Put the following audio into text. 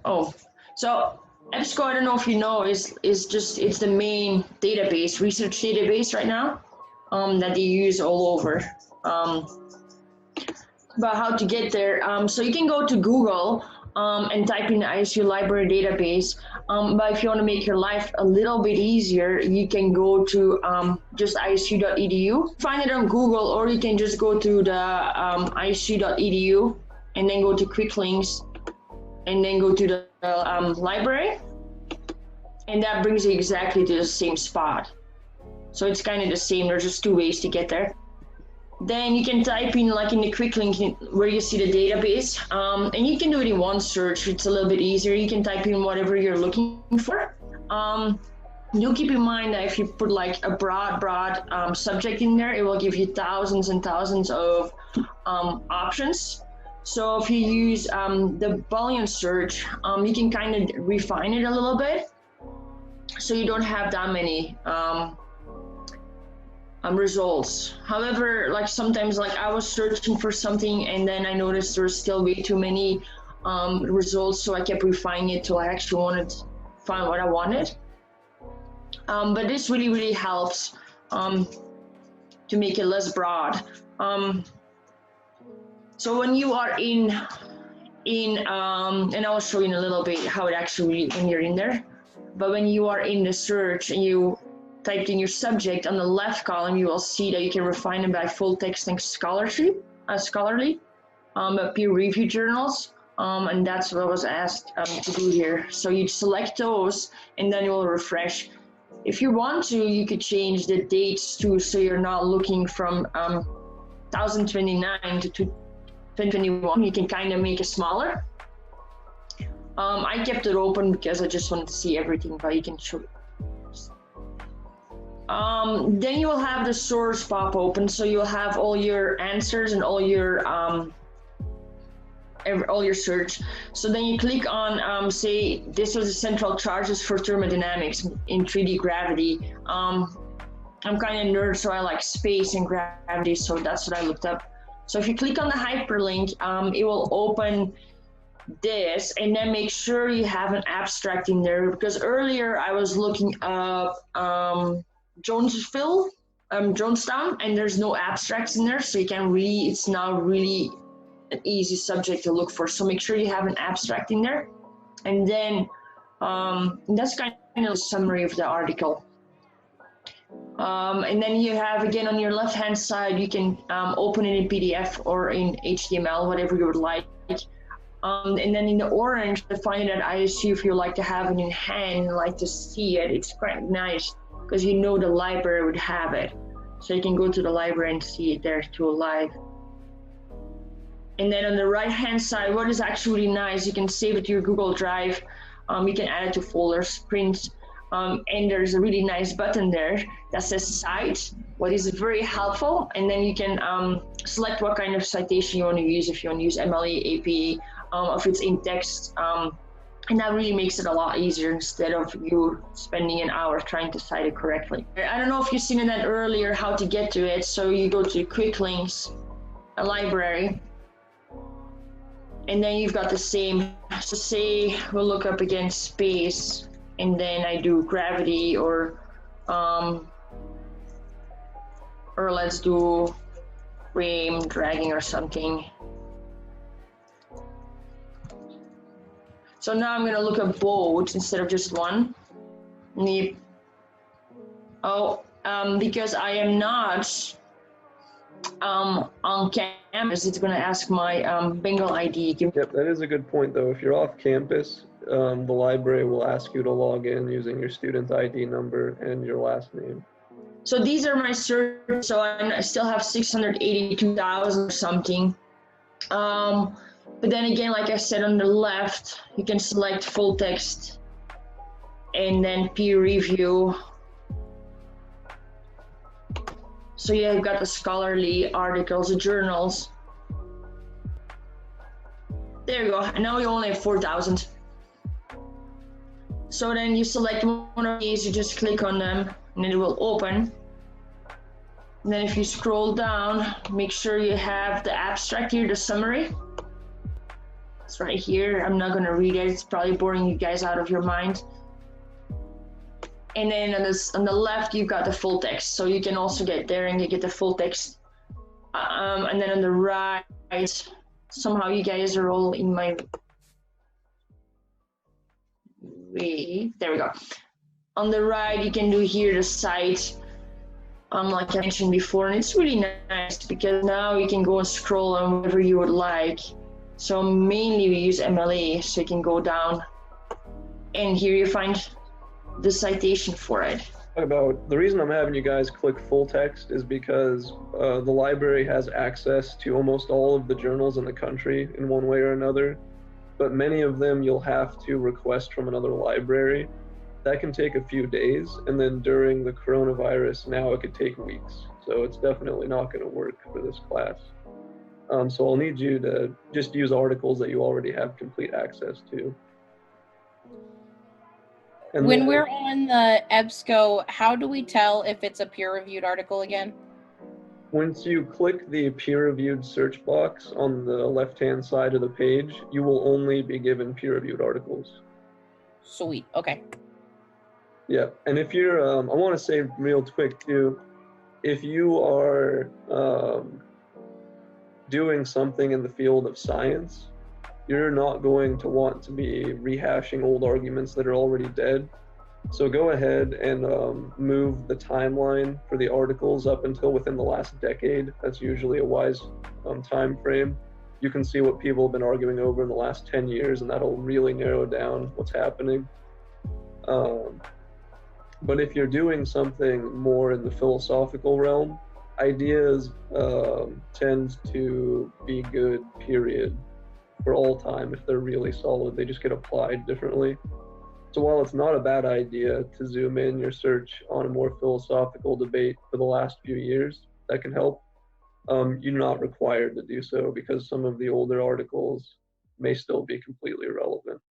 Oh, so EBSCO, I don't know if you know, is just, it's the main database, research database right now, that they use all over. But how to get there? So you can go to Google and type in the ISU library database. But if you want to make your life a little bit easier, you can go to just isu.edu. Find it on Google, or you can just go to the isu.edu and then go to quick links and then go to the library. And that brings you exactly to the same spot. So it's kind of the same. There's just two ways to get there. Then you can type in, like in the quick link where you see the database, and you can do it in one search. It's a little bit easier. You can type in whatever you're looking for. Do keep in mind that if you put like a broad subject in there, it will give you thousands and thousands of options. So if you use the Boolean search, you can kind of refine it a little bit, so you don't have that many results. However, like sometimes, like I was searching for something and then I noticed there's still way too many results, so I kept refining it till I actually find what I wanted. But this really helps to make it less broad. So when you are in and I'll show you in a little bit how it actually when you're in there. But when you are in the search and you typed in your subject, on the left column, you will see that you can refine it by full text and scholarly, peer-reviewed journals, and that's what I was asked to do here. So you select those, and then you will refresh. If you want to, you could change the dates too, so you're not looking from 1029 to 2021. You can kind of make it smaller. I kept it open because I just wanted to see everything, but you can show it. Then you will have the source pop open, so you'll have all your answers and all your search. So then you click on, say, this was the central charges for thermodynamics in 3D gravity. I'm kind of nerd, so I like space and gravity, so that's what I looked up. So if you click on the hyperlink, it will open this, and then make sure you have an abstract in there, because earlier I was looking up Jonestown, and there's no abstracts in there, so you can really, it's not really an easy subject to look for. So make sure you have an abstract in there, and then that's kind of a summary of the article. And then you have, again, on your left hand side, you can open it in PDF or in HTML, whatever you would like. And then in the orange, define it at ISU if you like to have it in hand and like to see it. It's quite nice because you know the library would have it. So you can go to the library and see it there too live. And then on the right hand side, what is actually really nice, you can save it to your Google Drive. You can add it to folders, prints, and there's a really nice button there that says Cite, what is very helpful. And then you can select what kind of citation you want to use, if you want to use MLA, APA, if it's in text, and that really makes it a lot easier instead of you spending an hour trying to cite it correctly. I don't know if you've seen that earlier, how to get to it. So you go to quick links, a library, and then you've got the same. So say we'll look up again space, and then I do gravity, or let's do frame dragging or something. So now I'm going to look at both instead of just one. Because I am not on campus, it's going to ask my Bengal ID. Yep, that is a good point though. If you're off campus, the library will ask you to log in using your student ID number and your last name. So these are my search. So I still have 682,000 or something. But then again, like I said, on the left, you can select full text and then peer review. So yeah, you've got the scholarly articles, the journals. There you go. And now you only have 4,000. So then you select one of these, you just click on them, and it will open. And then if you scroll down, make sure you have the abstract here, the summary. It's right here. I'm not gonna read it. It's probably boring you guys out of your mind. And then on the left, you've got the full text. So you can also get there and you get the full text. And then on the right, somehow you guys are all in my way. There we go. On the right, you can do here the site, like I mentioned before, and it's really nice because now you can go and scroll on whatever you would like. So mainly we use MLA, so you can go down, and here you find the citation for it. About the reason I'm having you guys click full text is because the library has access to almost all of the journals in the country in one way or another, but many of them you'll have to request from another library. That can take a few days, and then during the coronavirus now it could take weeks. So it's definitely not going to work for this class. So I'll need you to just use articles that you already have complete access to. And when we're on the EBSCO, how do we tell if it's a peer-reviewed article again? Once you click the peer-reviewed search box on the left-hand side of the page, you will only be given peer-reviewed articles. Sweet, okay. Yeah, and if you're, I want to say real quick too, if you are doing something in the field of science, you're not going to want to be rehashing old arguments that are already dead. So go ahead and move the timeline for the articles up until within the last decade. That's usually a wise time frame. You can see what people have been arguing over in the last 10 years, and that'll really narrow down what's happening. But if you're doing something more in the philosophical realm, ideas tend to be good, period, for all time. If they're really solid, they just get applied differently. So while it's not a bad idea to zoom in your search on a more philosophical debate for the last few years, that can help. You're not required to do so because some of the older articles may still be completely irrelevant.